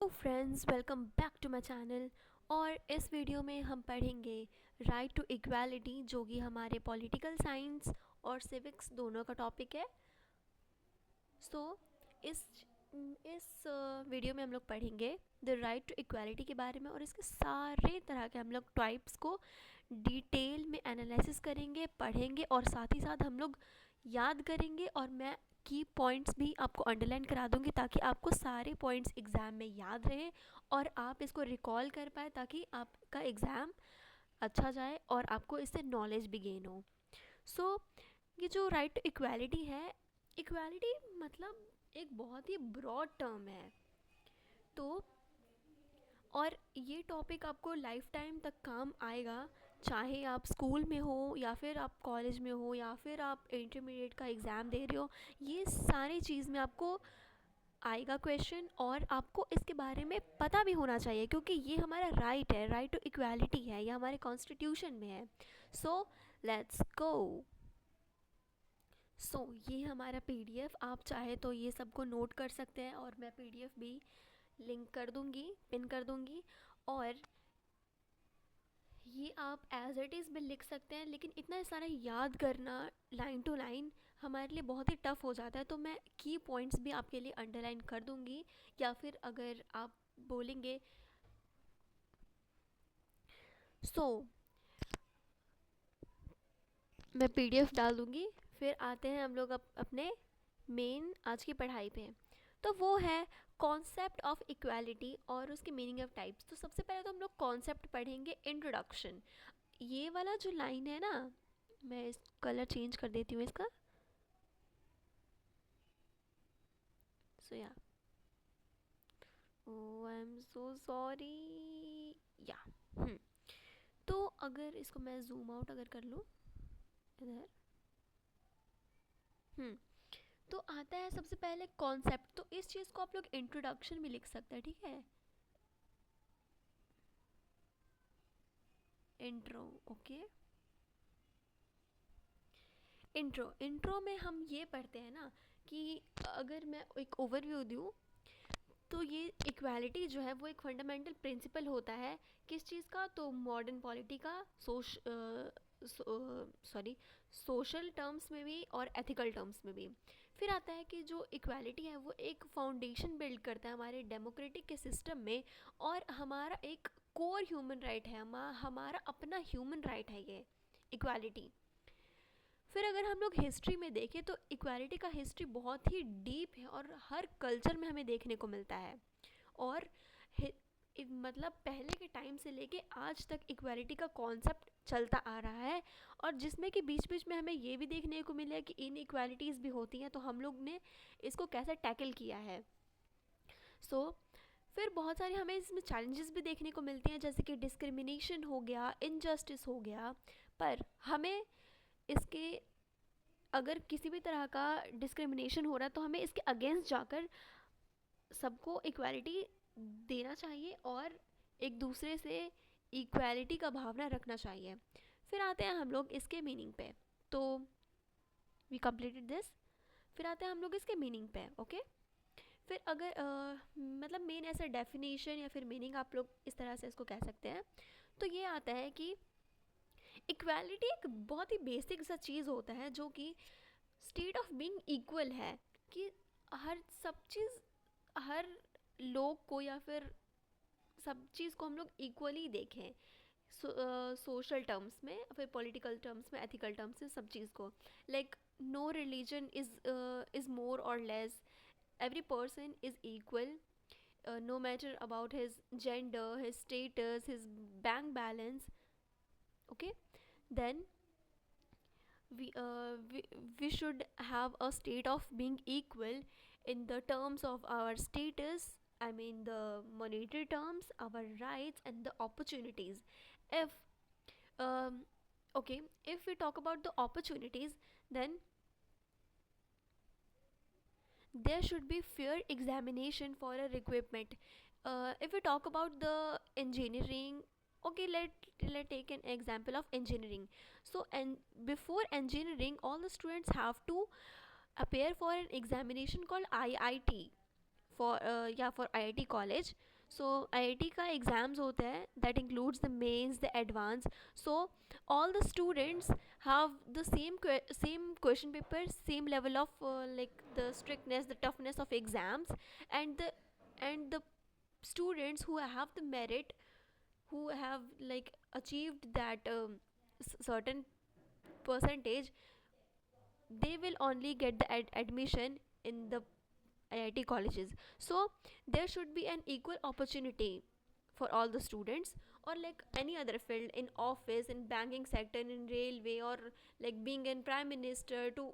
तो friends, welcome back to my channel. और इस वीडियो में हम पढ़ेंगे राइट टू इक्वालिटी, जो कि हमारे पॉलिटिकल साइंस और सिविक्स दोनों का टॉपिक है। सो इस इस वीडियो में हम लोग पढ़ेंगे द राइट टू इक्वालिटी के बारे में, और इसके सारे तरह के हम लोग टाइप्स को डिटेल में एनालिसिस करेंगे, पढ़ेंगे, और साथ ही साथ हम लोग याद करेंगे। और मैं की पॉइंट्स भी आपको अंडरलाइन करा दूंगी ताकि आपको सारे पॉइंट्स एग्ज़ाम में याद रहे और आप इसको रिकॉल कर पाए, ताकि आपका एग्ज़ाम अच्छा जाए और आपको इससे नॉलेज भी गेन हो। सो ये जो राइट टू इक्वालिटी है, इक्वालिटी मतलब एक बहुत ही ब्रॉड टर्म है। तो और ये टॉपिक आपको लाइफ टाइम तक काम आएगा, चाहे आप स्कूल में हो या फिर आप कॉलेज में हो या फिर आप इंटरमीडिएट का एग्ज़ाम दे रहे हो। ये सारी चीज़ में आपको आएगा क्वेश्चन, और आपको इसके बारे में पता भी होना चाहिए, क्योंकि ये हमारा राइट है, राइट टू इक्वालिटी है, ये हमारे कॉन्स्टिट्यूशन में है। So let's go. ये हमारा पीडीएफ, आप चाहे तो ये सबको नोट कर सकते हैं, और मैं पीडीएफ भी लिंक कर दूंगी, पिन कर दूंगी। और ये आप एज इट इज़ भी लिख सकते हैं, लेकिन इतना सारा याद करना लाइन टू लाइन हमारे लिए बहुत ही टफ़ हो जाता है। तो मैं की पॉइंट्स भी आपके लिए अंडरलाइन कर दूंगी, या फिर अगर आप बोलेंगे सो मैं पीडीएफ डाल दूंगी। फिर आते हैं हम लोग अपने मेन आज की पढ़ाई पे। तो वो है कॉन्सेप्ट ऑफ इक्वालिटी और उसकी मीनिंग ऑफ टाइप्स। तो सबसे पहले तो हम लोग कॉन्सेप्ट पढ़ेंगे, इंट्रोडक्शन। ये वाला जो लाइन है ना, मैं इस कलर चेंज कर देती हूँ इसका। सो या ओ आई एम सो सॉरी। या तो अगर इसको मैं जूम आउट अगर कर लूँ इधर, तो आता है सबसे पहले कॉन्सेप्ट। तो इस चीज़ को आप लोग इंट्रोडक्शन भी लिख सकते हैं, ठीक है। Intro, okay. इंट्रो में हम ये पढ़ते हैं ना कि अगर मैं एक ओवरव्यू दूँ, तो ये इक्वालिटी जो है वो एक फंडामेंटल प्रिंसिपल होता है। किस चीज़ का? तो मॉडर्न पॉलिटी का, सॉरी सोशल टर्म्स में भी और एथिकल टर्म्स में भी। फिर आता है कि जो इक्वालिटी है वो एक फाउंडेशन बिल्ड करता है हमारे डेमोक्रेटिक के सिस्टम में, और हमारा एक कोर ह्यूमन राइट है, हमारा अपना ह्यूमन राइट है ये इक्वालिटी। फिर अगर हम लोग हिस्ट्री में देखें तो इक्वालिटी का हिस्ट्री बहुत ही डीप है और हर कल्चर में हमें देखने को मिलता है। और मतलब पहले के टाइम से लेके आज तक इक्वालिटी का कॉन्सेप्ट चलता आ रहा है, और जिसमें कि बीच बीच में हमें ये भी देखने को मिला कि इन इक्वालिटीज़ भी होती हैं, तो हम लोग ने इसको कैसे टैकल किया है। फिर बहुत सारे हमें इसमें चैलेंजेस भी देखने को मिलते हैं, जैसे कि डिस्क्रिमिनेशन हो गया, इनजस्टिस हो गया। पर हमें इसके, अगर किसी भी तरह का डिस्क्रिमिनेशन हो रहा है तो हमें इसके अगेंस्ट जाकर सबको इक्वालिटी देना चाहिए और एक दूसरे से इक्वालिटी का भावना रखना चाहिए। फिर आते हैं हम लोग इसके मीनिंग पे। तो वी कंप्लीटेड दिस। फिर आते हैं हम लोग इसके मीनिंग पे, ओके। फिर अगर मतलब मेन ऐसा डेफिनेशन या फिर मीनिंग आप लोग इस तरह से इसको कह सकते हैं। तो ये आता है कि इक्वालिटी एक बहुत ही बेसिक सा चीज़ होता है, जो कि स्टेट ऑफ बीइंग इक्वल है, कि हर सब चीज़, हर लोग को या फिर सब चीज़ को हम लोग इक्वली देखें। सोशल टर्म्स में, फिर पॉलिटिकल टर्म्स में, एथिकल टर्म्स में, सब चीज़ को। Like no religion is more और less, every person is equal, no matter about his gender, his status, his bank balance, okay. Then we should have a state of being equal in the terms of our status, I mean the monetary terms, our rights and the opportunities. If okay, if we talk about the opportunities, then there should be fair examination for a recruitment. If we talk about the engineering, okay, let take an example of engineering. So and before engineering, all the students have to appear for an examination called IIT for IIT college. So IIT का exams होते हैं that includes the mains the advance. So all the students have the same question paper, same level of like the strictness, the toughness of exams. And the students who have the merit, who have like achieved that certain percentage, they will only get the admission in the IIT colleges. So there should be an equal opportunity for all the students, or like any other field, in office, in banking sector, in railway, or like being in prime minister, to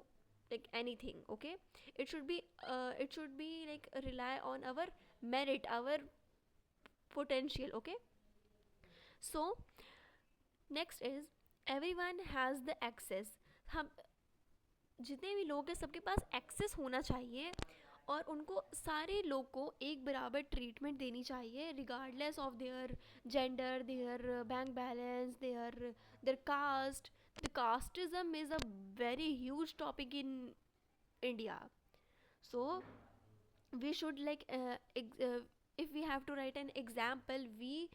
like anything. Okay, it should be like rely on our merit, our potential. Okay. So next is, everyone has the access. हम जितने भी लोग हैं सबके पास access होना चाहिए, और उनको सारे लोग को एक बराबर ट्रीटमेंट देनी चाहिए, regardless of their gender, there bank balance, their caste. The casteism is a very huge topic in India. So we should like if we have to write an example, we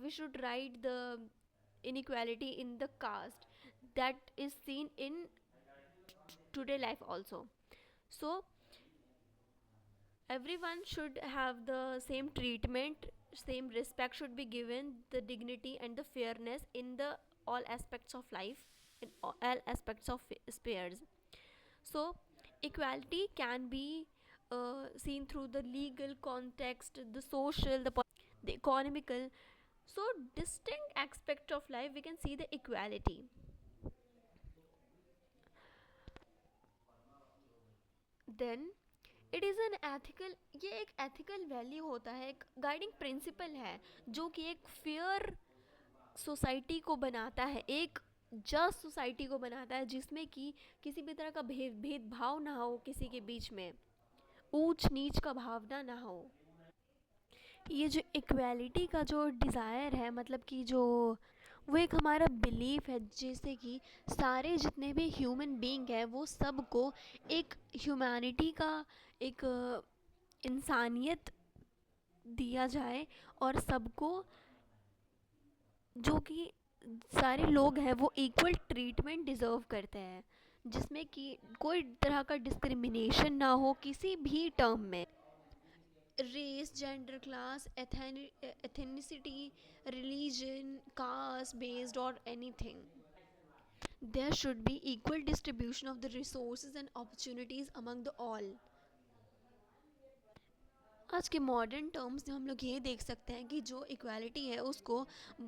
should write the inequality in the caste that is seen in today life also. So everyone should have the same treatment, same respect should be given, the dignity and the fairness in the all aspects of life, in all aspects of spheres. So equality can be seen through the legal context, the social, the economical. So distinct aspect of life we can see the equality. Then it is an ethical, ये एक ethical value होता है, एक guiding principal है, जो कि एक fair society को बनाता है, एक जस्ट सोसाइटी को बनाता है, जिसमें कि किसी भी तरह का भेदभाव ना हो, किसी के बीच में ऊंच नीच का भावना ना हो. ये जो इक्वालिटी का जो डिज़ायर है, मतलब कि जो वो एक हमारा बिलीफ है, जैसे कि सारे जितने भी ह्यूमन बीइंग है वो सबको एक ह्यूमैनिटी का, एक इंसानियत दिया जाए, और सबको जो कि सारे लोग हैं वो इक्वल ट्रीटमेंट डिज़र्व करते हैं, जिसमें कि कोई तरह का डिस्क्रिमिनेशन ना हो किसी भी टर्म में. Race, gender, class, ethnicity, religion, caste based और anything. There should be equal distribution of the resources and opportunities among the all. आज के मॉडर्न टर्म्स में हम लोग ये देख सकते हैं कि जो इक्वालिटी है उसको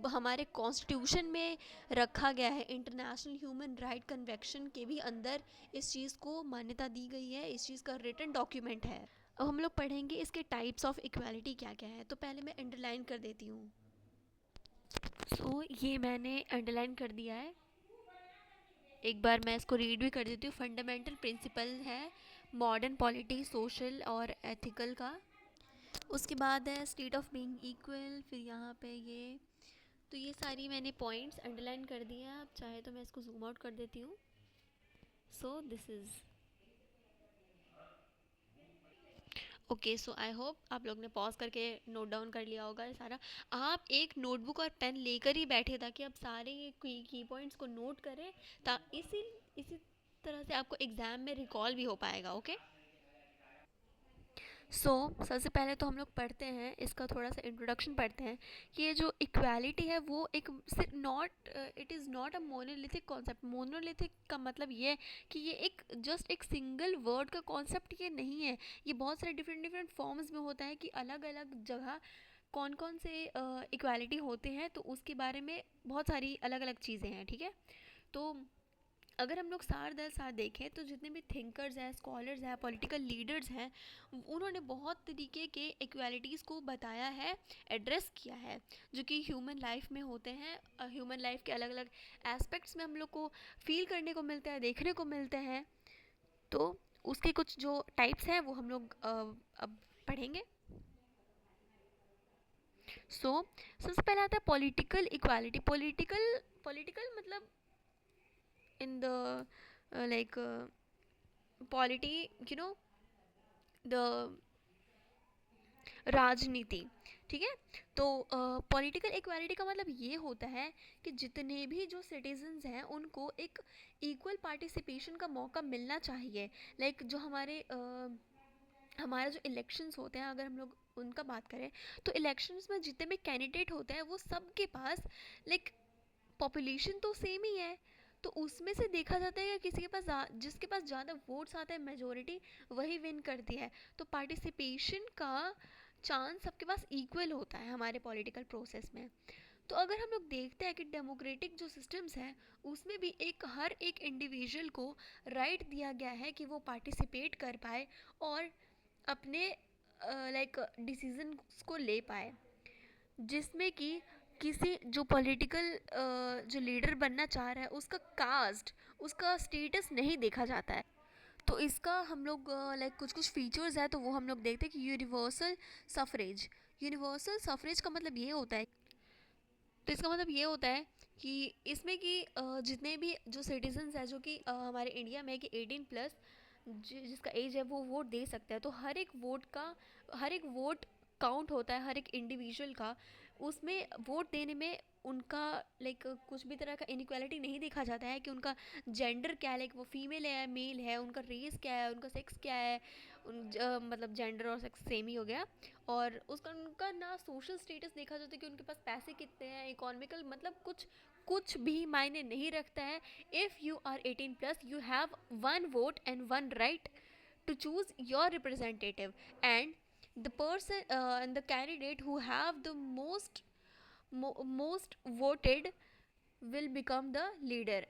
हमारे कॉन्स्टिट्यूशन में रखा गया है, इंटरनेशनल ह्यूमन राइट कन्वेंशन के भी अंदर इस चीज़ को मान्यता दी गई है, इस चीज़ का रिटन डॉक्यूमेंट है. अब हम लोग पढ़ेंगे इसके टाइप्स ऑफ इक्वालिटी क्या क्या है. तो पहले मैं अंडरलाइन कर देती हूँ. ये मैंने अंडरलाइन कर दिया है, एक बार मैं इसको रीड भी कर देती हूँ. फंडामेंटल प्रिंसिपल है मॉडर्न पॉलिटी, सोशल और एथिकल का. उसके बाद है स्टेट ऑफ बीइंग इक्वल, फिर यहाँ पे ये. तो ये सारी मैंने पॉइंट्स अंडरलाइन कर दिए हैं. आप चाहे तो मैं इसको जूम आउट कर देती हूँ. So this is okay. So I hope आप लोग ने पॉज करके नोट डाउन कर लिया होगा ये सारा. आप एक नोटबुक और पेन लेकर ही बैठे ताकि आप सारे की पॉइंट्स को नोट करें, इसी तरह से आपको एग्ज़ाम में रिकॉल भी हो पाएगा. ओके. सबसे पहले तो हम लोग पढ़ते हैं, इसका थोड़ा सा इंट्रोडक्शन पढ़ते हैं कि ये जो इक्वालिटी है वो एक not, it is not a monolithic concept. Monolithic का मतलब ये है कि ये एक जस्ट एक सिंगल वर्ड का कॉन्सेप्ट ये नहीं है. ये बहुत सारे डिफरेंट डिफरेंट फॉर्म्स में होता है कि अलग अलग जगह कौन कौन से इक्वालिटी होते हैं, तो उसके बारे में बहुत सारी अलग अलग चीज़ें हैं. ठीक है. तो अगर हम लोग सार दर सार देखें तो जितने भी थिंकर्स हैं, स्कॉलर्स हैं, पॉलिटिकल लीडर्स हैं, उन्होंने बहुत तरीके के इक्वालिटीज़ को बताया है, एड्रेस किया है, जो कि ह्यूमन लाइफ में होते हैं. ह्यूमन लाइफ के अलग अलग एस्पेक्ट्स में हम लोग को फील करने को मिलता है, देखने को मिलते हैं. तो उसके कुछ जो टाइप्स हैं वो हम लोग अब पढ़ेंगे. सबसे पहले आता है पॉलिटिकल इक्वालिटी. पॉलिटिकल मतलब in the like polity, the राजनीति। ठीक है। तो पॉलिटिकल इक्वालिटी का मतलब ये होता है कि जितने भी जो सिटीजन्स हैं उनको एक इक्वल पार्टिसिपेशन का मौका मिलना चाहिए। लाइक जो हमारे जो इलेक्शंस होते हैं, अगर हम लोग उनका बात करें, तो इलेक्शंस में जितने भी कैंडिडेट होते हैं वो सबके पास लाइक पॉपुलेशन तो सेम ही है। तो उसमें से देखा जाता है कि किसी के पास जिसके पास ज़्यादा वोट्स आते हैं, मेजोरिटी वही विन करती है। तो पार्टिसिपेशन का चांस सबके पास इक्वल होता है हमारे पॉलिटिकल प्रोसेस में। तो अगर हम लोग देखते हैं कि डेमोक्रेटिक जो सिस्टम्स हैं उसमें भी हर एक इंडिविजुअल को राइट दिया गया है कि वो पार्टिसिपेट कर पाए और अपने लाइक डिसीजन को ले पाए, जिसमें कि किसी जो पॉलिटिकल जो लीडर बनना चाह रहा है उसका कास्ट, उसका स्टेटस नहीं देखा जाता है। तो इसका हम लोग लाइक कुछ कुछ फीचर्स है, तो वो हम लोग देखते हैं कि यूनिवर्सल सफरेज। यूनिवर्सल सफरेज का मतलब ये होता है, तो इसका मतलब ये होता है कि इसमें कि जितने भी जो सिटीजन्स हैं जो कि हमारे इंडिया में है कि 18 प्लस जिसका एज है वो वोट दे सकता है। तो हर एक वोट काउंट होता है, हर एक इंडिविजुअल का। उसमें वोट देने में उनका लाइक कुछ भी तरह का इनइक्वालिटी नहीं देखा जाता है कि उनका जेंडर क्या है, लाइक वो फीमेल है मेल है, उनका रेस क्या है, उनका सेक्स क्या है। मतलब जेंडर और सेक्स सेम ही हो गया। और उसका उनका ना सोशल स्टेटस देखा जाता है कि उनके पास पैसे कितने हैं, इकोनॉमिकल मतलब कुछ कुछ भी मायने नहीं रखता है। If you are 18 plus you have one vote and one right to choose your representative, and the person and the candidate who have the most voted will become the leader.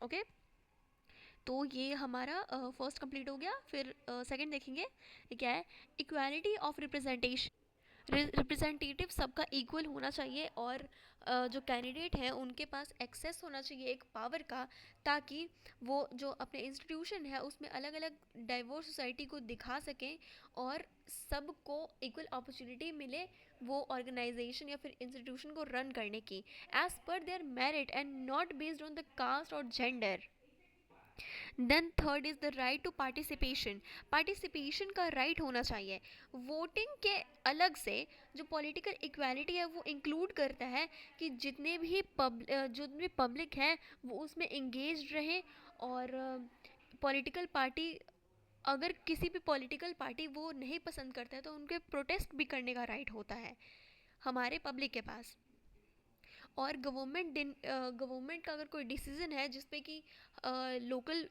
Okay. तो ये हमारा first complete हो गया। फिर second देखेंगे ये क्या है। Equality of representation. रिप्रेजेंटेटिव सबका इक्वल होना चाहिए और जो कैंडिडेट हैं उनके पास एक्सेस होना चाहिए एक पावर का, ताकि वो जो अपने इंस्टीट्यूशन है उसमें अलग अलग डाइवर्स सोसाइटी को दिखा सकें और सबको इक्वल अपॉर्चुनिटी मिले वो ऑर्गेनाइजेशन या फिर इंस्टीट्यूशन को रन करने की, as per their merit and not based on the caste और gender. Then third is the right to participation. Participation का राइट होना चाहिए। वोटिंग के अलग से जो पॉलिटिकल इक्वालिटी है वो इंक्लूड करता है कि जितने भी पब्लिक है वो उसमें इंगेज रहे। और पॉलिटिकल पार्टी, अगर किसी भी पॉलिटिकल पार्टी वो नहीं पसंद करता है तो उनके प्रोटेस्ट भी करने का राइट होता है हमारे पब्लिक के पास। और गवर्नमेंट का अगर कोई डिसीज़न है जिसपे कि लोकल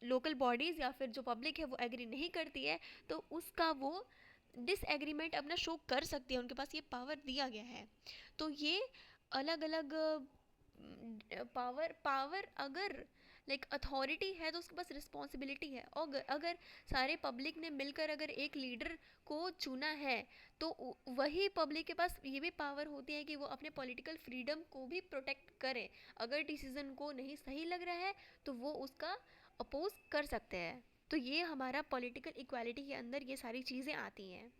लोकल बॉडीज़ या फिर जो पब्लिक है वो एग्री नहीं करती है, तो उसका वो डिसएग्रीमेंट अपना शो कर सकती है, उनके पास ये पावर दिया गया है। तो ये अलग अलग पावर पावर अगर लाइक अथॉरिटी है तो उसके पास रिस्पॉन्सिबिलिटी है। और अगर सारे पब्लिक ने मिलकर अगर एक लीडर को चुना है तो वही पब्लिक के पास ये भी पावर होती है कि वो अपने पॉलिटिकल फ्रीडम को भी प्रोटेक्ट करे। अगर डिसीजन को नहीं सही लग रहा है तो वो उसका अपोज कर सकते हैं। तो ये हमारा पॉलिटिकल इक्वालिटी के अंदर ये सारी चीज़ें आती हैं।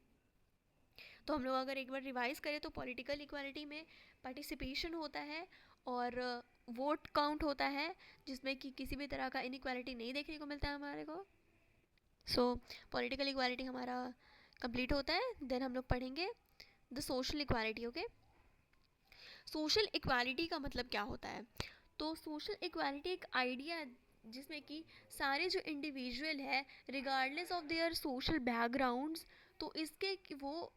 तो हम लोग अगर एक बार रिवाइज करें तो पॉलिटिकल इक्वालिटी में पार्टिसिपेशन होता है और वोट काउंट होता है, जिसमें कि किसी भी तरह का इनइक्वालिटी नहीं देखने को मिलता है हमारे को। सो पॉलिटिकल इक्वालिटी हमारा कंप्लीट होता है। देन हम लोग पढ़ेंगे the social equality. Okay. Social equality का मतलब क्या होता है। तो सोशल इक्वालिटी एक आइडिया है जिसमें कि सारे जो इंडिविजुअल है regardless of their social backgrounds, तो इसके वो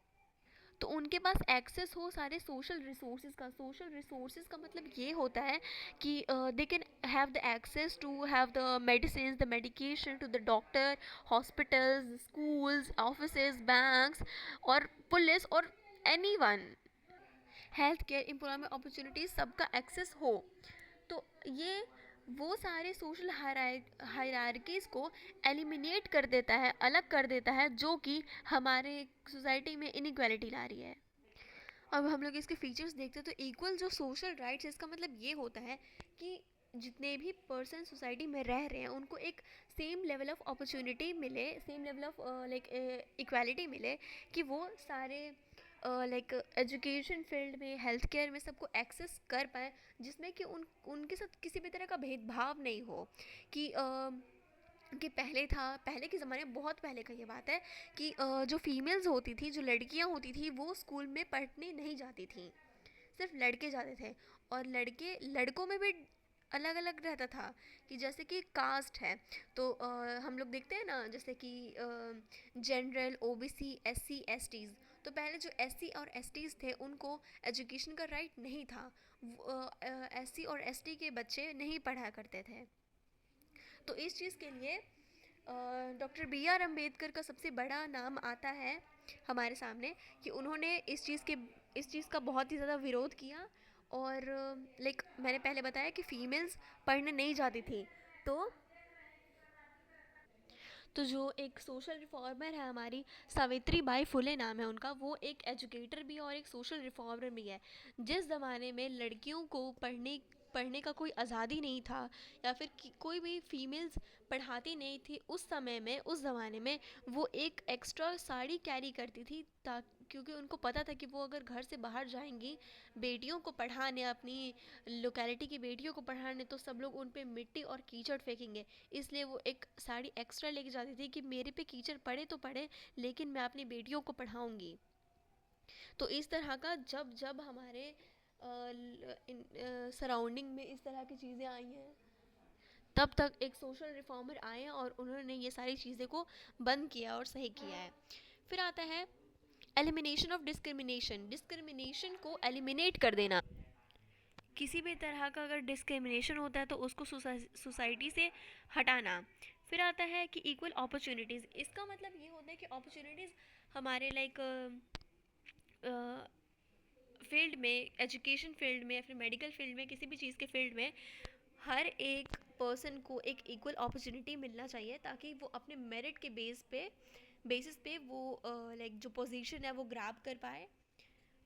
तो उनके पास एक्सेस हो सारे सोशल रिसोर्सेज का। सोशल रिसोर्सेज का मतलब ये होता है कि they can have the access to have the medicine, the medication, to the doctor, hospitals, schools, offices, banks और पुलिस और any one, health care, employment opportunities, सबका एक्सेस हो। तो ये वो सारे सोशल हायरार्कीज़ को एलिमिनेट कर देता है, अलग कर देता है, जो कि हमारे सोसाइटी में इनइक्वालिटी ला रही है। अब हम लोग इसके फीचर्स देखते हैं तो इक्वल जो सोशल राइट्स, इसका मतलब ये होता है कि जितने भी पर्सन सोसाइटी में रह रहे हैं उनको एक सेम लेवल ऑफ अपॉर्चुनिटी मिले, same level of like equality मिले, कि वो सारे लाइक एजुकेशन फील्ड में, हेल्थ केयर में सबको एक्सेस कर पाए, जिसमें कि उनके साथ किसी भी तरह का भेदभाव नहीं हो। कि कि पहले के ज़माने में, बहुत पहले का ये बात है कि जो फीमेल्स होती थी, जो लड़कियां होती थी, वो स्कूल में पढ़ने नहीं जाती थी, सिर्फ लड़के जाते थे। और लड़कों में भी अलग अलग रहता था, कि जैसे कि कास्ट है, तो हम लोग देखते हैं ना, जैसे कि जनरल, ओबीसी, एससी, एसटीज़। तो पहले जो एससी और एसटीज़ थे, उनको एजुकेशन का राइट नहीं था। एससी और एसटी के बच्चे नहीं पढ़ा करते थे। तो इस चीज़ के लिए डॉक्टर बी आर अम्बेडकर का सबसे बड़ा नाम आता है हमारे सामने, कि उन्होंने इस चीज़ का बहुत ही ज़्यादा विरोध किया। और लाइक मैंने पहले बताया कि फीमेल्स पढ़ने नहीं जाती थी। तो जो एक सोशल रिफॉर्मर है हमारी, सावित्री बाई फुले नाम है उनका, वो एक एजुकेटर भी है और एक सोशल रिफॉर्मर भी है। जिस ज़माने में लड़कियों को पढ़ने पढ़ने का कोई आज़ादी नहीं था, या फिर कोई भी फीमेल्स पढ़ाती नहीं थी, उस ज़माने में वो एक एक्स्ट्रा साड़ी कैरी करती थी, क्योंकि उनको पता था कि वो अगर घर से बाहर जाएंगी बेटियों को पढ़ाने, अपनी लोकेलिटी की बेटियों को पढ़ाने, तो सब लोग उन पे मिट्टी और कीचड़ फेंकेंगे। इसलिए वो एक साड़ी एक्स्ट्रा लेके जाती थी कि मेरे पे कीचड़ पड़े तो पड़े, लेकिन मैं अपनी बेटियों को पढ़ाऊंगी। तो इस तरह का जब जब हमारे सराउंडिंग में इस तरह की चीज़ें आई हैं, तब तक एक सोशल रिफॉर्मर आए हैं और उन्होंने ये सारी चीज़ें को बंद किया और सही किया है। फिर आता है एलिमिनेशन ऑफ डिस्क्रिमिनेशन, डिस्क्रिमिनेशन को एलिमिनेट कर देना। किसी भी तरह का अगर डिस्क्रिमिनेशन होता है तो उसको सोसाइटी से हटाना। फिर आता है कि इक्वल अपॉर्चुनिटीज़, इसका मतलब ये होता है कि अपॉर्चुनिटीज़ हमारे लाइक फील्ड में, एजुकेशन फील्ड में या फिर मेडिकल फील्ड में, किसी भी चीज़ के फील्ड में हर एक पर्सन को एक इक्वल अपॉर्चुनिटी मिलना चाहिए, ताकि वो अपने मेरिट के बेसिस पे वो लाइक जो पोजीशन है वो ग्रैब कर पाए।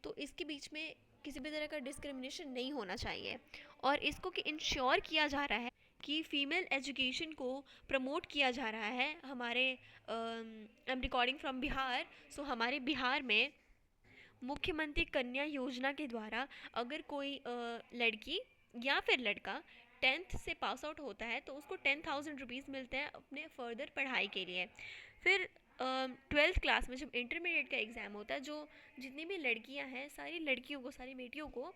तो इसके बीच में किसी भी तरह का डिस्क्रिमिनेशन नहीं होना चाहिए। और इसको कि इंश्योर किया जा रहा है कि फ़ीमेल एजुकेशन को प्रमोट किया जा रहा है। हमारे I am recording from Bihar, so हमारे बिहार में मुख्यमंत्री कन्या योजना के द्वारा अगर कोई लड़की या फिर लड़का 10th से पास आउट होता है, तो उसको 10,000 रुपीज़ मिलते हैं अपने फर्दर पढ़ाई के लिए। फिर 12th क्लास में जब इंटरमीडिएट का एग्ज़ाम होता है, जो जितनी भी लड़कियां हैं, सारी लड़कियों को, सारी बेटियों को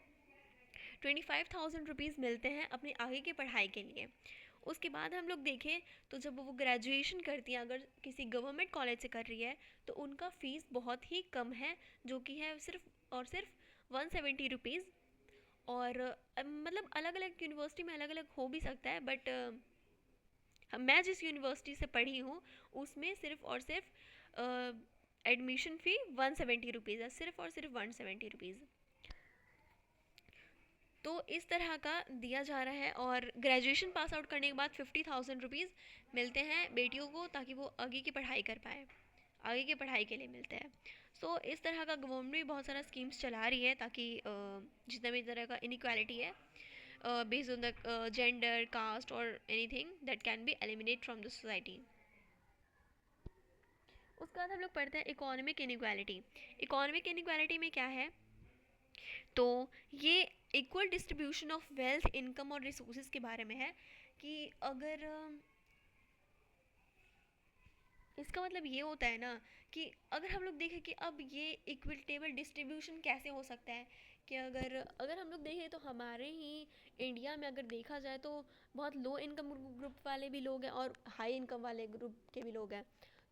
25,000 रुपीज़ मिलते हैं अपनी आगे की पढ़ाई के लिए। उसके बाद हम लोग देखें तो जब वो ग्रेजुएशन करती हैं, अगर किसी गवर्नमेंट कॉलेज से कर रही है, तो उनका फ़ीस बहुत ही कम है, जो कि है सिर्फ और सिर्फ 170 रुपीज़। और मतलब अलग अलग यूनिवर्सिटी में अलग अलग हो भी सकता है, बट मैं जिस यूनिवर्सिटी से पढ़ी हूँ उसमें सिर्फ और सिर्फ एडमिशन फ़ी 170 रुपीज़ है, सिर्फ और सिर्फ 170 रुपीज़। तो इस तरह का दिया जा रहा है। और ग्रेजुएशन पास आउट करने के बाद 50,000 रुपीज़ मिलते हैं बेटियों को, ताकि वो आगे की पढ़ाई कर पाए, आगे की पढ़ाई के लिए मिलते हैं। सो इस तरह का गवर्नमेंट भी बहुत सारा स्कीम्स चला रही है, ताकि जितना भी तरह का इनइक्वालिटी है based on the gender, caste और anything, that can be eliminate from the society. उसके बाद हम लोग पढ़ते हैं इकोनॉमिक इनइक्वालिटी। इकोनॉमिक इनइक्वालिटी में क्या है, तो ये equal distribution of wealth, income और रिसोर्सेज के बारे में है। कि अगर इसका मतलब ये होता है ना, कि अगर हम लोग देखें कि अब ये इक्विटेबल डिस्ट्रीब्यूशन कैसे हो सकता है, कि अगर अगर हम लोग देखें तो हमारे ही इंडिया में अगर देखा जाए तो बहुत लो इनकम ग्रुप वाले भी लोग हैं और हाई इनकम वाले ग्रुप के भी लोग हैं।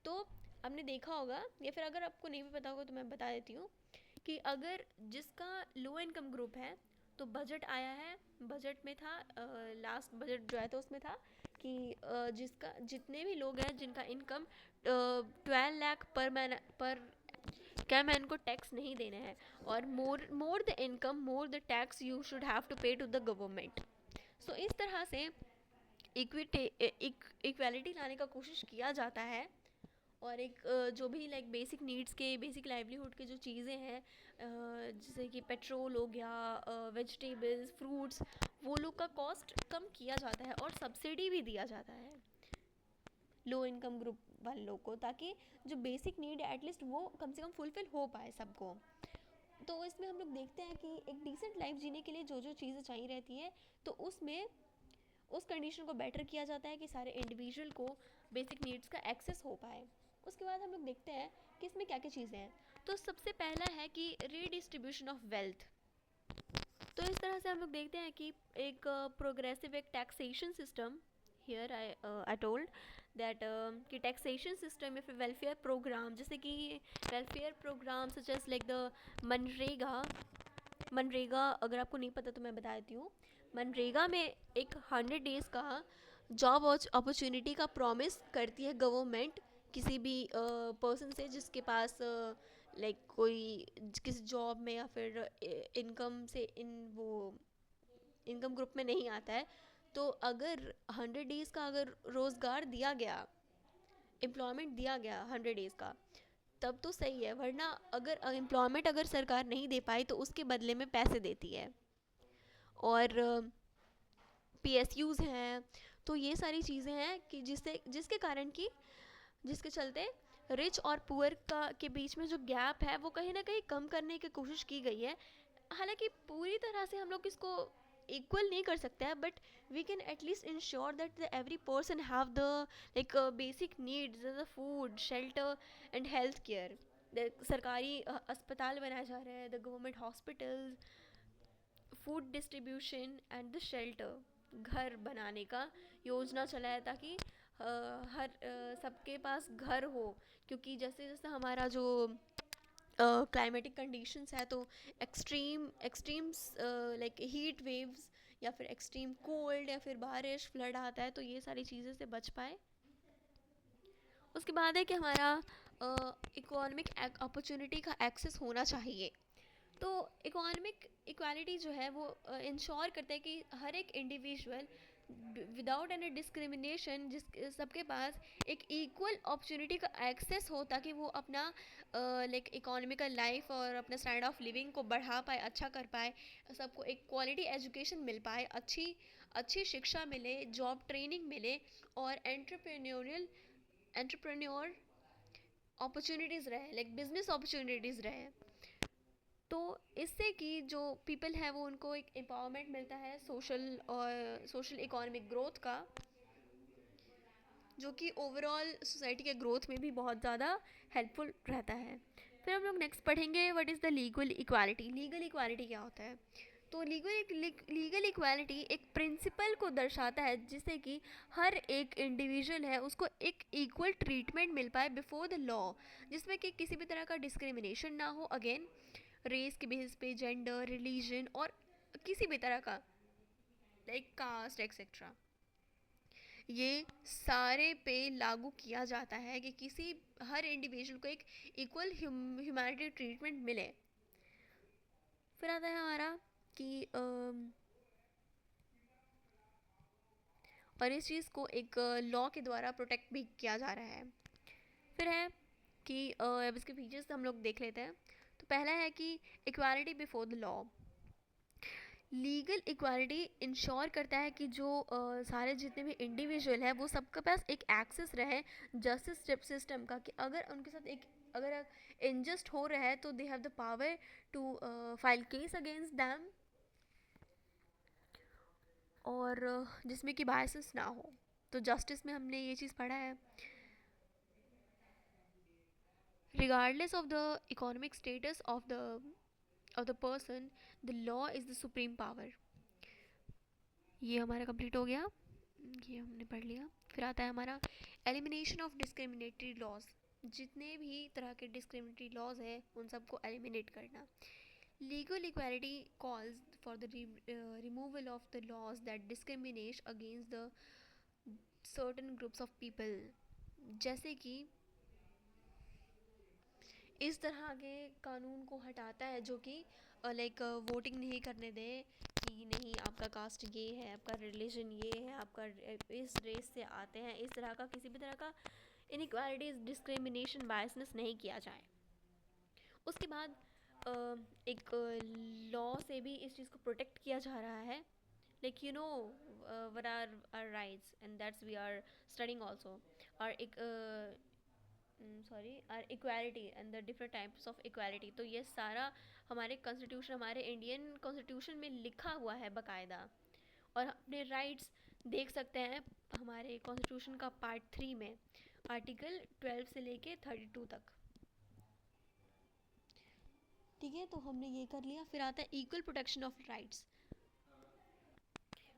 तो आपने देखा होगा, या फिर अगर आपको नहीं भी पता होगा तो मैं बता देती हूँ, कि अगर जिसका लो इनकम ग्रुप है, तो बजट आया है, बजट में था लास्ट बजट जो है तो उसमें था कि जिसका जितने भी लोग हैं जिनका इनकम 12 लाख पर क्या मैं इनको टैक्स नहीं देने हैं, और more the income more the tax you should have to pay to the government. So इस तरह से इक्वालिटी लाने का कोशिश किया जाता है। और एक जो भी लाइक बेसिक नीड्स के, बेसिक लाइवलीहुड के जो चीज़ें हैं, जैसे कि पेट्रोल हो गया, वेजिटेबल्स, फ्रूट्स, वो लोग का कॉस्ट कम किया जाता है और सब्सिडी भी दिया जाता है लो इनकम ग्रुप वाले लोग को, ताकि जो बेसिक नीड है एटलीस्ट वो कम से कम फुलफ़िल हो पाए सबको। तो इसमें हम लोग देखते हैं कि एक डिसेंट लाइफ जीने के लिए जो जो चीज़ें चाहिए रहती है, तो उसमें उस कंडीशन को बेटर किया जाता है कि सारे इंडिविजुअल को बेसिक नीड्स का एक्सेस हो पाए। उसके बाद हम लोग देखते हैं कि इसमें क्या क्या चीज़ें हैं। तो सबसे पहला है कि रीडिस्ट्रीब्यूशन ऑफ वेल्थ। तो इस तरह से हम लोग देखते हैं कि एक प्रोग्रेसिव एक taxation system, here I told that कि टैक्सेशन सिस्टम या फिर वेलफेयर प्रोग्राम, जैसे कि welfare program such as like the MNREGA. MNREGA अगर आपको नहीं पता तो मैं बता देती हूँ। मनरेगा में एक 100 डेज़ का जॉब अपॉर्चुनिटी का प्रॉमिस करती है गवर्नमेंट किसी भी पर्सन से जिसके पास लाइक कोई किसी जॉब में या फिर इनकम से इन वो इनकम ग्रुप में नहीं आता है। तो अगर 100 डेज़ का अगर रोज़गार दिया गया, एम्प्लॉयमेंट दिया गया 100 डेज़ का, तब तो सही है, वरना अगर एम्प्लॉयमेंट अगर सरकार नहीं दे पाई तो उसके बदले में पैसे देती है। और पीएसयूज़ हैं। तो ये सारी चीज़ें हैं कि जिसके कारण कि जिसके चलते रिच और पुअर का के बीच में जो गैप है वो कहीं ना कहीं कम करने की कोशिश की गई है। हालांकि पूरी तरह से हम लोग इसको इक्वल नहीं कर सकते हैं, but we can atleast ensure that every person have the like basic needs the food shelter and health care. सरकारी अस्पताल बनाए जा रहे हैं, the government hospitals, food distribution and the shelter, घर बनाने का योजना चला है ताकि हर सबके पास घर हो। क्योंकि जैसे जैसे हमारा जो क्लाइमेटिक कंडीशंस है, तो extreme extremes like heat waves या फिर एक्सट्रीम कोल्ड या फिर बारिश फ्लड आता है, तो ये सारी चीज़ें से बच पाए। उसके बाद है कि हमारा इकोनॉमिक अपॉर्चुनिटी का एक्सेस होना चाहिए। तो इकोनॉमिक इक्वालिटी जो है वो इंश्योर करता है कि हर एक इंडिविजुअल विदाउट एनी डिस्क्रिमिनेशन जिस सबके पास एक इक्वल अपॉर्चुनिटी का एक्सेस हो, ताकि वो अपना लाइक इकोनॉमिकल लाइफ और अपना स्टैंडर्ड ऑफ लिविंग को बढ़ा पाए, अच्छा कर पाए, सबको एक क्वालिटी एजुकेशन मिल पाए, अच्छी अच्छी शिक्षा मिले, जॉब ट्रेनिंग मिले, और एंटरप्रेन्योर अपॉर्चुनिटीज़ रहे, लाइक बिजनेस अपॉर्चुनिटीज़ रहे। तो इससे कि जो पीपल है वो उनको एक एम्पावरमेंट मिलता है सोशल और सोशल इकोनॉमिक ग्रोथ का, जो कि ओवरऑल सोसाइटी के ग्रोथ में भी बहुत ज़्यादा हेल्पफुल रहता है। फिर हम लोग नेक्स्ट पढ़ेंगे what is the legal equality. Legal equality क्या होता है? तो लीगल इक्वालिटी एक प्रिंसिपल को दर्शाता है जिससे कि हर एक इंडिविजुअल है उसको एक इक्वल ट्रीटमेंट मिल पाए बिफोर द लॉ, जिसमें कि किसी भी तरह का डिस्क्रिमिनेशन ना हो, अगेन रेस के बेसिस पे, जेंडर, रिलीजन और किसी भी तरह का लाइक कास्ट एक्सेट्रा, ये सारे पे लागू किया जाता है कि किसी हर इंडिविजुअल को एक इक्वल ह्यूमैनिटी ट्रीटमेंट मिले। फिर आता है हमारा कि और इस चीज़ को एक लॉ के द्वारा प्रोटेक्ट भी किया जा रहा है। फिर है कि अब इसके फीचर्स हम लोग देख लेते हैं। तो पहला है कि equality before the law. Legal equality ensure करता है कि जो सारे जितने भी इंडिविजुअल है वो सबके पास एक एक्सेस रहे जस्टिस सिस्टम का, कि अगर उनके साथ एक अगर इनजस्ट हो रहा है तो they have the power to file case against them, और जिसमें कि बायसेस ना हो। तो जस्टिस में हमने ये चीज़ पढ़ा है, regardless of the economic status of the person, the law is the supreme power। ये हमारा कंप्लीट हो गया, ये हमने पढ़ लिया। फिर आता है हमारा एलिमिनेशन ऑफ डिस्क्रिमिनेटरी लॉज। जितने भी तरह के डिस्क्रिमिनेटरी लॉज है उन सबको एलिमिनेट करना। Legal equality calls for the removal of the laws that discriminate against the certain groups of people, जैसे कि इस तरह के कानून को हटाता है जो कि लाइक वोटिंग नहीं करने दे, कि नहीं आपका कास्ट ये है, आपका रिलीजन ये है, आपका इस रेस से आते हैं, इस तरह का किसी भी तरह का इनइक्वालिटीज, डिस्क्रिमिनेशन, बायसनेस नहीं किया जाए। उसके बाद एक लॉ से भी इस चीज़ को प्रोटेक्ट किया जा रहा है, like you know what are our rights and that's we are studying also our sorry our equality and the different types of equality. तो ये सारा हमारे कॉन्स्टिट्यूशन, हमारे इंडियन कॉन्स्टिट्यूशन में लिखा हुआ है बाकायदा। और अपने राइट्स देख सकते हैं हमारे कॉन्स्टिट्यूशन का पार्ट 3 में आर्टिकल 12 से लेके 32 तक। ठीक है, तो हमने ये कर लिया। फिर आता है इक्वल प्रोटेक्शन ऑफ राइट्स।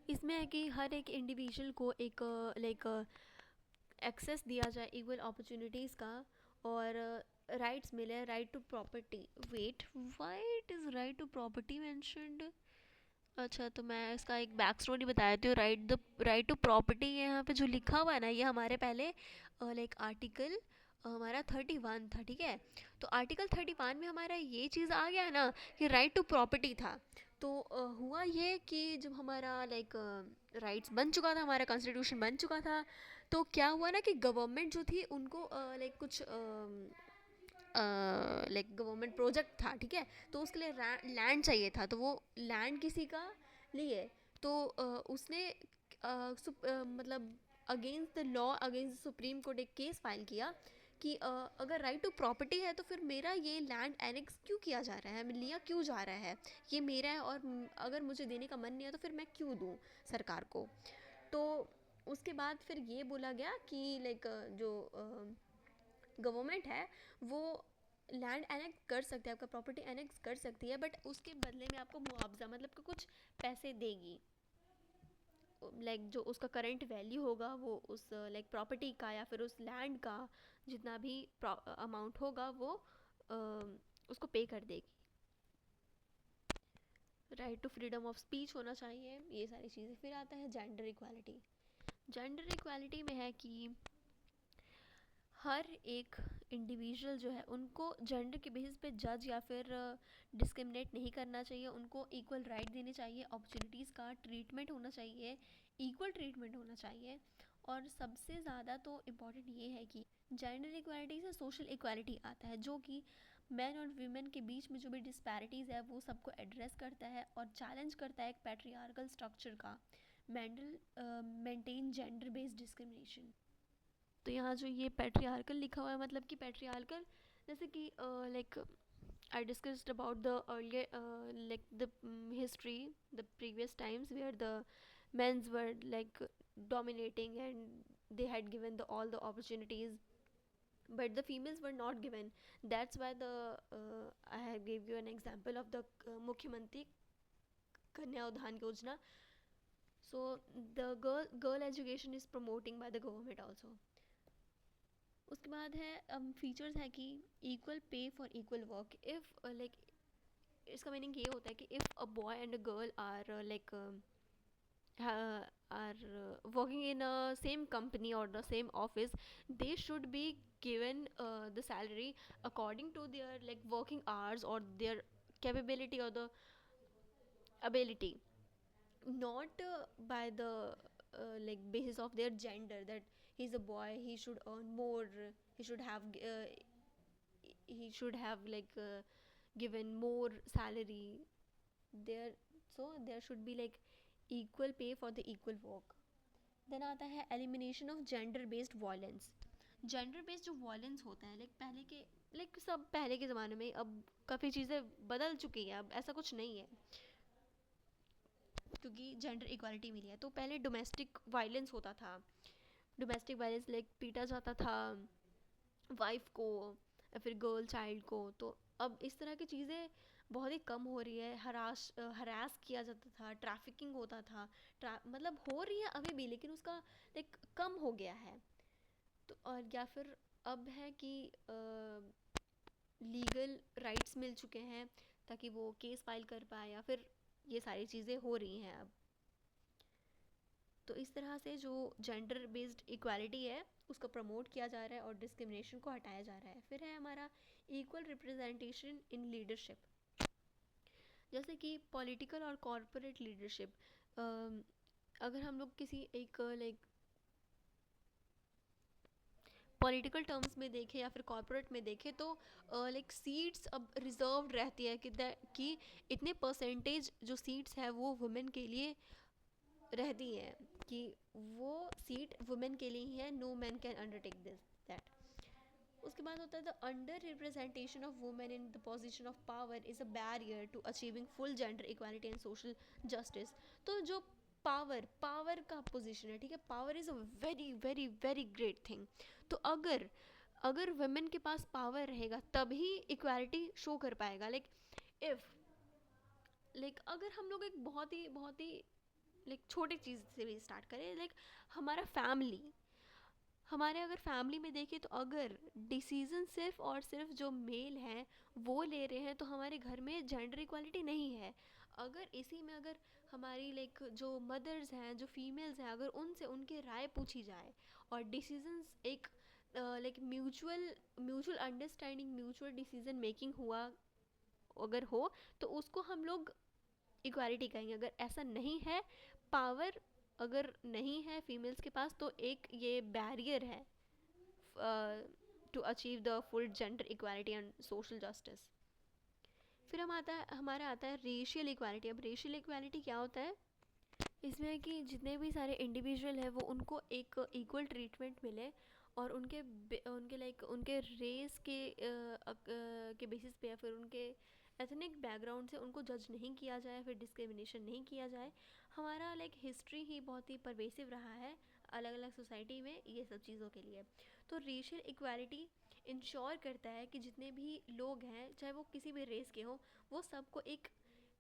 इसमें है कि हर एक इंडिविजुअल को एक लाइक एक्सेस दिया जाए इक्वल अपॉर्चुनिटीज़ का, और राइट्स मिले। Right to property, wait, why it is right to property mentioned? अच्छा, तो मैं इसका एक बैक स्टोरी बता देती हूँ। राइट टू प्रॉपर्टी यहाँ पे जो लिखा हुआ है ना, ये हमारे पहले लाइक आर्टिकल हमारा 31 था। ठीक है, तो आर्टिकल 31 में हमारा ये चीज़ आ गया ना कि राइट टू प्रॉपर्टी था। तो हुआ ये कि जब हमारा लाइक राइट्स बन चुका था, हमारा कॉन्स्टिट्यूशन बन चुका था, तो क्या हुआ ना कि गवर्नमेंट जो थी उनको लाइक कुछ लाइक गवर्नमेंट प्रोजेक्ट था। ठीक है, तो उसके लिए लैंड चाहिए था, तो वो लैंड किसी का लिए, तो उसने मतलब against the law, against the supreme court एक केस फाइल किया कि अगर राइट टू प्रॉपर्टी है तो फिर मेरा ये लैंड एनेक्स क्यों किया जा रहा है, लिया क्यों जा रहा है, ये मेरा है, और अगर मुझे देने का मन नहीं है तो फिर मैं क्यों दूँ सरकार को। तो उसके बाद फिर ये बोला गया कि लाइक जो गवर्नमेंट है वो लैंड एनेक्स कर सकती है, आपका प्रॉपर्टी एनेक्स कर सकती है, बट उसके बदले में आपको मुआवजा मतलब कि कुछ पैसे देगी। लाइक जो उसका करंट वैल्यू होगा वो उस लाइक प्रॉपर्टी का या फिर उस लैंड का जितना भी अमाउंट होगा वो उसको पे कर देगी। Right to freedom of speech होना चाहिए, ये सारी चीज़ें। फिर आता है जेंडर इक्वालिटी। जेंडर इक्वालिटी में है कि हर एक इंडिविजुअल जो है उनको जेंडर के बेसिस पे जज या फिर डिस्क्रिमिनेट नहीं करना चाहिए, उनको इक्वल राइट देने चाहिए, अपॉर्चुनिटीज़ का ट्रीटमेंट होना चाहिए, इक्वल ट्रीटमेंट होना चाहिए। और सबसे ज़्यादा तो इम्पॉर्टेंट ये है कि जेंडर इक्वालिटी से सोशल इक्वालिटी आता है, जो कि मैन और वीमेन के बीच में जो भी डिस्पैरिटीज़ है वो सबको एड्रेस करता है और चैलेंज करता है एक पैट्रियार्कल स्ट्रक्चर का मेंटेन जेंडर बेस्ड डिस्क्रिमिनेशन। तो यहाँ जो ये पैट्रियार्कल लिखा हुआ है, मतलब कि पैट्रियार्कल जैसे कि like I discussed about the earlier like the history, the previous times where the men's were like dominating and they had given all the opportunities, but the females were not given. That's why the I have gave you an example of the Mukhyamantri Kanya Udhan Yojana. So the girl education is promoting by the government also. उसके बाद है features है कि equal pay for equal work. If like इसका meaning ये होता है कि if a boy and a girl are like are working in a same company or the same office, they should be given the salary according to their like working hours or their capability or the ability, not by the like basis of their gender, that he's a boy, he should earn more, he should have he should have like given more salary there. So there should be like equal pay for the equal work. Then आता है elimination of gender based violence. Gender based जो violence होता है like पहले के like सब पहले के ज़माने में, अब काफ़ी चीज़ें बदल चुकी हैं, अब ऐसा कुछ नहीं है क्योंकि जेंडर इक्वालिटी मिली है। तो पहले डोमेस्टिक वायलेंस होता था, डोमेस्टिक वायलेंस लाइक पीटा जाता था वाइफ को या फिर गर्ल चाइल्ड को। तो अब इस तरह की चीज़ें बहुत ही कम हो रही है। हरास किया जाता था, ट्रैफिकिंग होता था, मतलब हो रही है अभी भी, लेकिन उसका लाइक कम हो गया है। तो और या फिर अब है कि लीगल राइट्स मिल चुके हैं ताकि वो केस फाइल कर पाए, या फिर ये सारी चीज़ें हो रही हैं अब। तो इस तरह से जो जेंडर बेस्ड इक्वालिटी है उसको प्रमोट किया जा रहा है और डिस्क्रिमिनेशन को हटाया जा रहा है। फिर है हमारा इक्वल रिप्रेजेंटेशन इन लीडरशिप। जैसे कि पॉलिटिकल और कॉरपोरेट लीडरशिप, अगर हम लोग किसी एक लाइक पॉलिटिकल टर्म्स में देखें या फिर कॉरपोरेट में देखें, तो लाइक सीट्स अब रिजर्व रहती है कि इतने परसेंटेज जो सीट्स है वो वुमेन के लिए रहती हैं, कि वो सीट वुमेन के लिए ही है, no man can undertake this that. उसके बाद होता है the underrepresentation of women in the position of power is a barrier to achieving full gender equality and social justice. तो जो पावर पावर का पोजीशन है, ठीक है। Power is a very very very great thing. तो अगर अगर women के पास पावर रहेगा तभी इक्वालिटी शो कर पाएगा। इफ़ अगर हम लोग एक बहुत ही छोटी चीज़ से भी स्टार्ट करें, हमारा फैमिली, हमारे अगर फैमिली में देखें तो अगर डिसीजन सिर्फ और सिर्फ जो मेल हैं वो ले रहे हैं तो हमारे घर में जेंडर इक्वालिटी नहीं है। अगर इसी में अगर हमारी जो मदर्स हैं, जो फीमेल्स हैं, अगर उनसे उनकी राय पूछी जाए और डिसीजंस एक mutual mutual understanding, mutual decision making हुआ अगर हो, तो उसको हम लोग इक्वालिटी कहेंगे। अगर ऐसा नहीं है, पावर अगर नहीं है फीमेल्स के पास, तो एक ये बैरियर है to achieve the full gender equality and social justice. फिर हमारा आता है रेशियल इक्वालिटी। अब रेशियल इक्वालिटी क्या होता है? इसमें है कि जितने भी सारे इंडिविजुअल हैं वो उनको एक इक्वल ट्रीटमेंट मिले और उनके रेस के बेसिस पे या फिर उनके एथनिक बैकग्राउंड से उनको जज नहीं किया जाए, फिर डिस्क्रिमिनेशन नहीं किया जाए। हमारा हिस्ट्री ही बहुत ही परवेसिव रहा है अलग अलग सोसाइटी में ये सब चीज़ों के लिए। तो रेशियल इक्वालिटी इंश्योर करता है कि जितने भी लोग हैं, चाहे वो किसी भी रेस के हों, वो सबको एक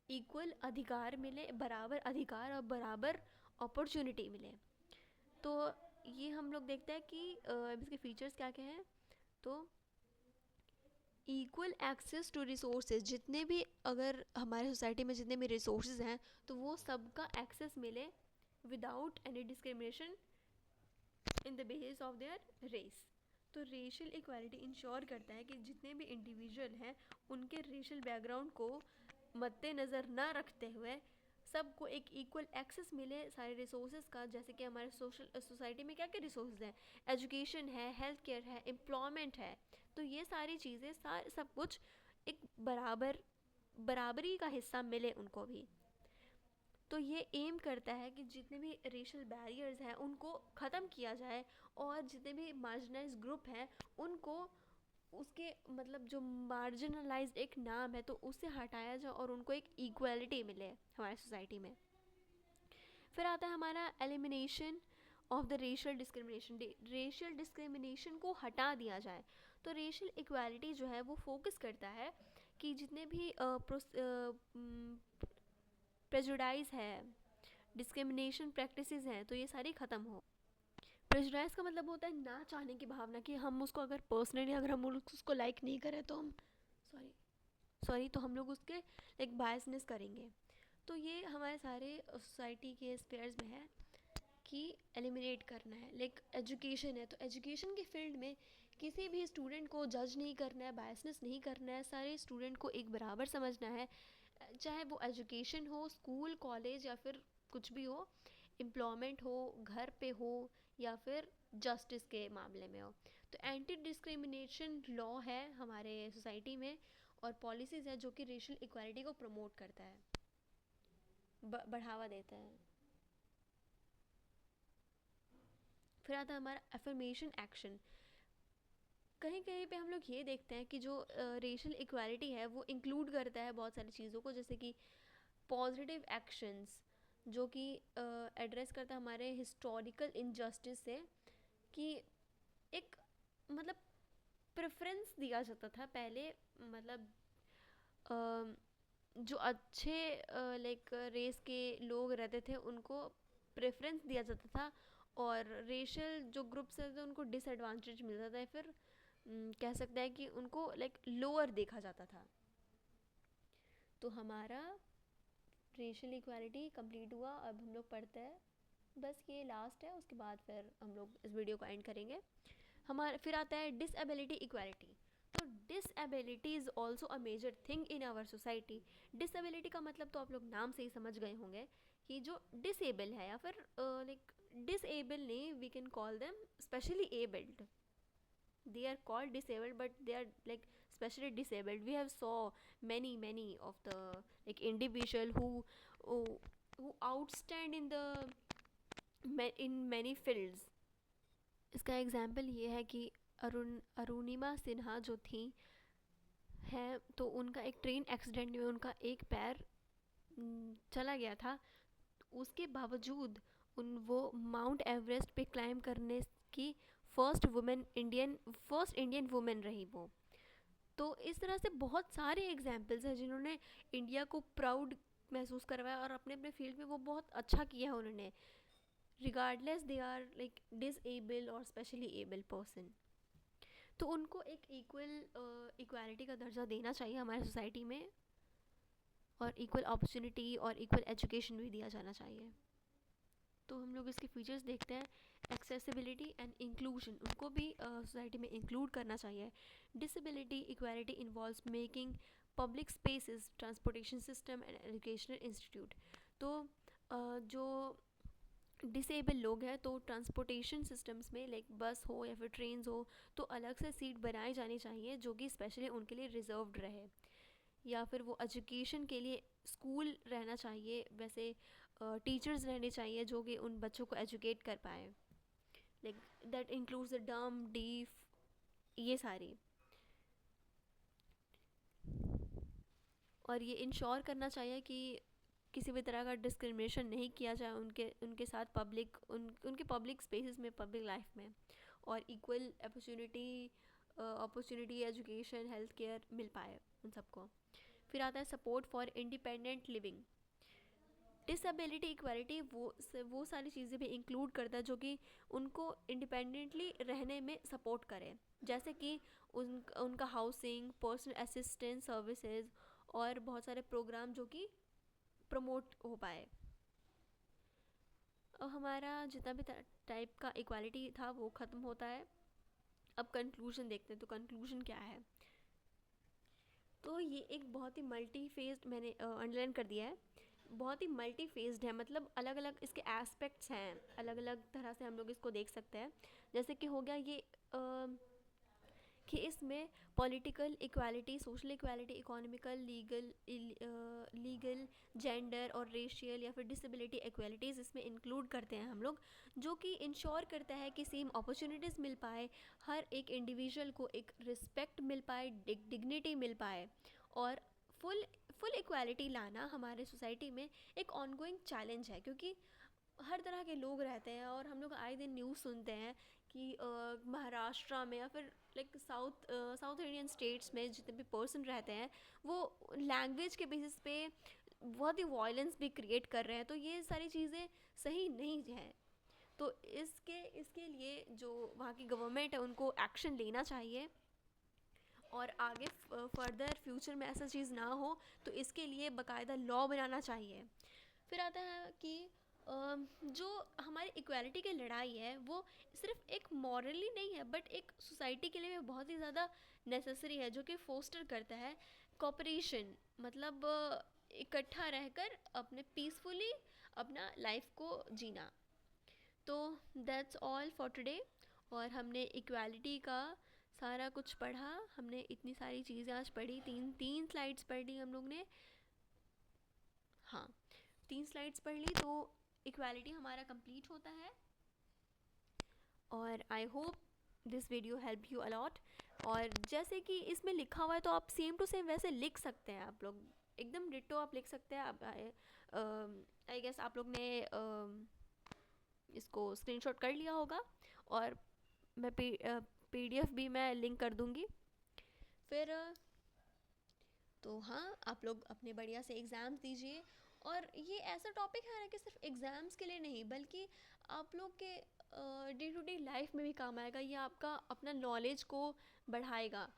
इक्वल अधिकार मिले, बराबर अधिकार और बराबर अपॉर्चुनिटी मिले। तो ये हम लोग देखते हैं कि इसके फीचर्स क्या क्या हैं। तो इक्वल एक्सेस टू रिसोर्सेज, जितने भी अगर हमारे सोसाइटी में जितने भी रिसोर्सेज हैं तो वो सबका एक्सेस मिले without any discrimination in the basis of their race. तो रेशियल इक्वालिटी इंश्योर करता है कि जितने भी इंडिविजुअल हैं उनके रेशियल बैकग्राउंड को मद्देनज़र ना रखते हुए सबको एक इक्वल एक्सेस मिले सारे रिसोर्सेज का। जैसे कि हमारे सोसाइटी में क्या क्या रिसोर्सेज हैं, एजुकेशन है, हेल्थ केयर है, एम्प्लॉयमेंट है। तो ये सारी चीज़ें सब कुछ एक बराबरी का हिस्सा मिले उनको भी। तो ये एम करता है कि जितने भी रेशियल बैरियर्स हैं उनको ख़त्म किया जाए और जितने भी मार्जिनाइज्ड ग्रुप हैं उनको उसके जो मार्जिनलाइज्ड एक नाम है तो उससे हटाया जाए और उनको एक इक्वालिटी मिले हमारी सोसाइटी में। फिर आता है हमारा elimination of the racial discrimination. Racial discrimination को हटा दिया जाए। तो रेशियल इक्वालिटी जो है वो फोकस करता है कि जितने भी प्रेजुडाइज है, डिस्क्रिमिनेशन प्रैक्टिसेस हैं, तो ये सारी ख़त्म हो। प्रेजुडाइज का मतलब होता है ना चाहने की भावना, कि हम उसको अगर पर्सनली अगर हम उसको लाइक नहीं करें तो हम तो हम लोग उसके बायसनेस करेंगे। तो ये हमारे सारे सोसाइटी के स्पेयर्स में है कि एलिमिनेट करना है। एजुकेशन है तो एजुकेशन के फील्ड में किसी भी स्टूडेंट को जज नहीं करना है, बायसनेस नहीं करना है, सारे स्टूडेंट को एक बराबर समझना है, चाहे वो एजुकेशन हो, स्कूल कॉलेज या फिर कुछ भी हो, एम्प्लॉयमेंट हो, घर पे हो या फिर जस्टिस के मामले में हो। तो एंटी डिस्क्रिमिनेशन लॉ है हमारे सोसाइटी में और पॉलिसीज़ है जो कि रेशियल इक्वालिटी को प्रमोट करता है, बढ़ावा देता है। फिर आता है हमारा अफर्मेशन एक्शन। कहीं कहीं पे हम लोग ये देखते हैं कि जो रेशियल इक्वालिटी है वो इंक्लूड करता है बहुत सारी चीज़ों को, जैसे कि पॉजिटिव एक्शंस जो कि एड्रेस करता है हमारे हिस्टोरिकल इनजस्टिस से, कि एक प्रेफरेंस दिया जाता था पहले, जो अच्छे रेस के लोग रहते थे उनको प्रेफरेंस दिया जाता था और रेशियल जो ग्रुप्स रहते थे उनको डिसएडवांटेज मिलता था, फिर कह सकते हैं कि उनको लोअर देखा जाता था। तो हमारा रेशियल इक्वालिटी कंप्लीट हुआ। अब हम लोग पढ़ते हैं, बस ये लास्ट है, उसके बाद फिर हम लोग इस वीडियो को एंड करेंगे। हमारा फिर आता है डिसएबिलिटी इक्वालिटी। तो disability is also a major thing in our society. Disability का मतलब तो आप लोग नाम से ही समझ गए होंगे कि जो डिसेबल है या फिर डिसेबल नहीं, we can call them specially abled. They are called disabled but they are specially disabled. We have saw many of the individual who who outstand in many fields. इसका एग्जाम्पल ये है कि अरुणिमा सिन्हा जो थी है, तो उनका एक ट्रेन एक्सीडेंट में उनका एक पैर चला गया था। उसके बावजूद उन वो माउंट एवरेस्ट पे क्लाइम करने की फर्स्ट इंडियन वुमेन रही वो। तो इस तरह से बहुत सारे एग्जाम्पल्स हैं जिन्होंने इंडिया को प्राउड महसूस करवाया और अपने अपने फील्ड में वो बहुत अच्छा किया है उन्होंने, regardless they are like disable और स्पेशली एबल पर्सन। तो उनको एक इक्वालिटी का दर्जा देना चाहिए हमारे सोसाइटी में, और इक्वल अपॉर्चुनिटी और इक्वल एजुकेशन भी दिया जाना चाहिए। तो हम लोग इसके फीचर्स देखते हैं। एक्सेसिबिलिटी एंड इंक्लूजन, उनको भी सोसाइटी में इंक्लूड करना चाहिए। Disability equality involves making public spaces, transportation system and educational institute. तो जो डिसेबल लोग हैं तो ट्रांसपोर्टेशन सिस्टम्स में लाइक बस हो या फिर ट्रेन्स हो तो अलग से सीट बनाई जानी चाहिए जो कि स्पेशली उनके लिए रिजर्व्ड रहे। या फिर वो एजुकेशन के लिए स्कूल रहना चाहिए, वैसे टीचर्स रहने चाहिए जो कि उन बच्चों को एजुकेट कर पाए, लाइक दैट इंक्लूड्स द डम डीफ, ये सारी। और ये इंश्योर करना चाहिए कि किसी भी तरह का डिस्क्रिमिनेशन नहीं किया जाए उनके उनके साथ उनके पब्लिक स्पेसेस में, पब्लिक लाइफ में। और equal opportunity education health care मिल पाए उन सबको। फिर आता है support for independent living. Disability equality वो सारी चीज़ें भी इंक्लूड करता है जो कि उनको इंडिपेंडेंटली रहने में सपोर्ट करे, जैसे कि उनका हाउसिंग, पर्सनल असिस्टेंस सर्विसेज और बहुत सारे प्रोग्राम जो कि प्रमोट हो पाए। अब हमारा जितना भी टाइप का इक्वालिटी था वो ख़त्म होता है। अब कंक्लूजन देखते हैं, तो कंक्लूजन क्या है। तो ये एक बहुत ही मल्टी फेस्ड, मैंने अंडरलाइन कर दिया है, बहुत ही मल्टी फेस्ड है, मतलब अलग अलग इसके एस्पेक्ट्स हैं, अलग अलग तरह से हम लोग इसको देख सकते हैं। जैसे कि हो गया ये कि इसमें political equality, social equality, economical, legal, gender और रेशियल या फिर डिसेबिलिटी इक्वालिटीज़ इसमें इंक्लूड करते हैं हम लोग, जो कि इंश्योर करता है कि सेम अपॉर्चुनिटीज़ मिल पाए, हर एक इंडिविजुअल को एक रिस्पेक्ट मिल पाए, डिग्निटी मिल पाए। और फुल फुल इक्वालिटी लाना हमारे सोसाइटी में एक ऑनगोइंग चैलेंज है, क्योंकि हर तरह के लोग रहते हैं और हम लोग आए दिन न्यूज़ सुनते हैं कि महाराष्ट्र में या फिर लाइक साउथ इंडियन स्टेट्स में जितने भी पर्सन रहते हैं वो लैंग्वेज के बेसिस पे बहुत ही वायलेंस भी क्रिएट कर रहे हैं। तो ये सारी चीज़ें सही नहीं हैं। तो इसके लिए जो वहाँ की गवर्नमेंट है उनको एक्शन लेना चाहिए, और आगे फर्दर फ्यूचर में ऐसा चीज़ ना हो तो इसके लिए बाकायदा लॉ बनाना चाहिए। फिर आता है कि जो हमारी इक्वालिटी की लड़ाई है वो सिर्फ एक मॉरली नहीं है बट एक सोसाइटी के लिए भी बहुत ही ज़्यादा नेसेसरी है, जो कि फोस्टर करता है कोऑपरेशन, मतलब इकट्ठा रहकर अपने पीसफुली अपना लाइफ को जीना। तो दैट्स ऑल फॉर टुडे। और हमने इक्वालिटी का सारा कुछ पढ़ा, हमने इतनी सारी चीज़ें आज पढ़ी, तीन तीन स्लाइड्स पढ़ ली हम लोग ने। हाँ, 3 स्लाइड्स पढ़ ली तो इक्वालिटी हमारा कंप्लीट होता है। और I hope this video help you a lot. और जैसे कि इसमें लिखा हुआ है तो आप सेम टू सेम वैसे लिख सकते हैं, आप लोग एकदम डिट्टो आप लिख सकते हैं। आप आई गेस आप लोग ने इसको स्क्रीनशॉट कर लिया होगा, और मैं PDF भी मैं लिंक कर दूँगी। फिर तो हाँ, आप लोग अपने बढ़िया से एग्ज़ाम्स दीजिए। और ये ऐसा टॉपिक है ना कि सिर्फ एग्ज़ाम्स के लिए नहीं बल्कि आप लोग के डे टू डे लाइफ में भी काम आएगा। ये आपका अपना नॉलेज को बढ़ाएगा,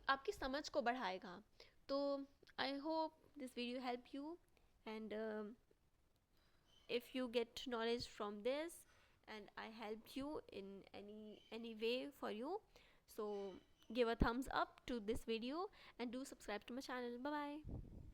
आपकी समझ को बढ़ाएगा। तो I hope this video help you, and if you get knowledge from this and I helped you in any way for you, so give a thumbs up to this video and do subscribe to my channel. Bye bye.